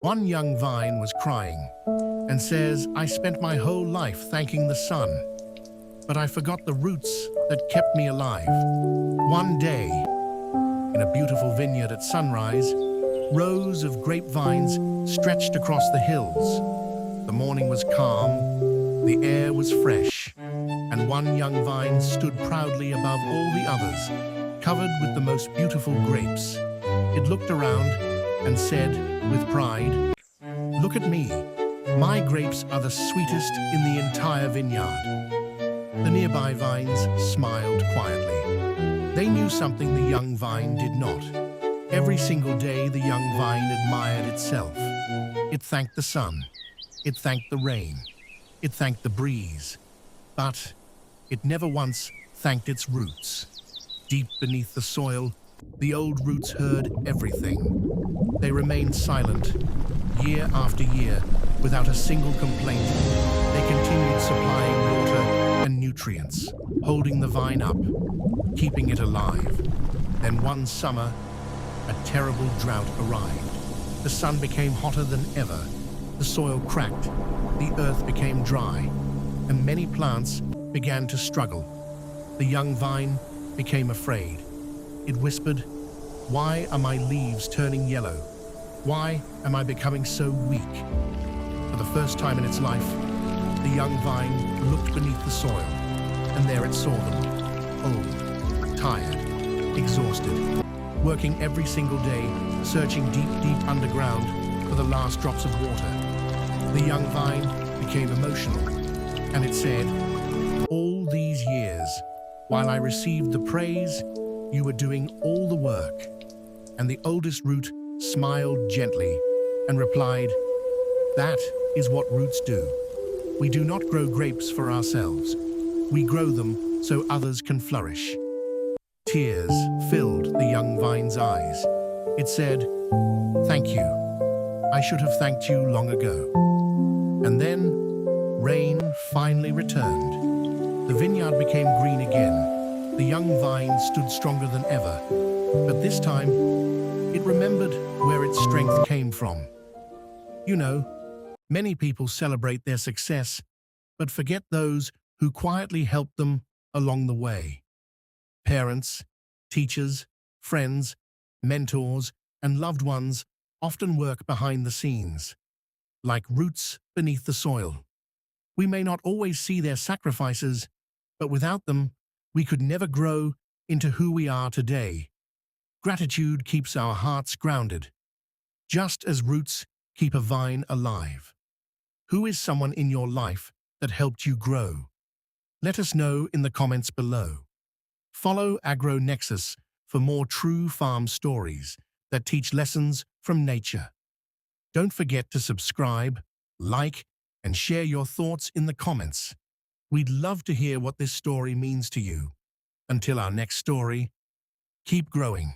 One young vine was crying and says, "I spent my whole life thanking the sun, but I forgot the roots that kept me alive." One day, in a beautiful vineyard at sunrise, rows of grapevines stretched across the hills. The morning was calm, the air was fresh, and one young vine stood proudly above all the others, covered with the most beautiful grapes. It looked around and said with pride, "Look at me. My grapes are the sweetest in the entire vineyard." The nearby vines smiled quietly. They knew something the young vine did not. Every single day, the young vine admired itself. It thanked the sun. It thanked the rain. It thanked the breeze. But it never once thanked its roots. Deep beneath the soil, the old roots heard everything. They remained silent, year after year, without a single complaint. They continued supplying water and nutrients, holding the vine up, keeping it alive. Then one summer, a terrible drought arrived. The sun became hotter than ever. The soil cracked, the earth became dry, and many plants began to struggle. The young vine became afraid. It whispered, "Why are my leaves turning yellow? Why am I becoming so weak?" For the first time in its life, the young vine looked beneath the soil, and there it saw them, old, tired, exhausted, working every single day, searching deep, deep underground for the last drops of water. The young vine became emotional, and it said, "All these years, while I received the praise, you were doing all the work." And the oldest root smiled gently and replied, "That is what roots do. We do not grow grapes for ourselves. We grow them so others can flourish." Tears filled the young vine's eyes. It said, "Thank you. I should have thanked you long ago." And then rain finally returned. The vineyard became green again. The young vine stood stronger than ever. But this time, it remembered where its strength came from. You know, many people celebrate their success, but forget those who quietly helped them along the way. Parents, teachers, friends, mentors, and loved ones often work behind the scenes, like roots beneath the soil. We may not always see their sacrifices, but without them, we could never grow into who we are today. Gratitude keeps our hearts grounded, just as roots keep a vine alive. Who is someone in your life that helped you grow? Let us know in the comments below. Follow AgroNexus for more true farm stories that teach lessons from nature. Don't forget to subscribe, like, and share your thoughts in the comments. We'd love to hear what this story means to you. Until our next story, keep growing.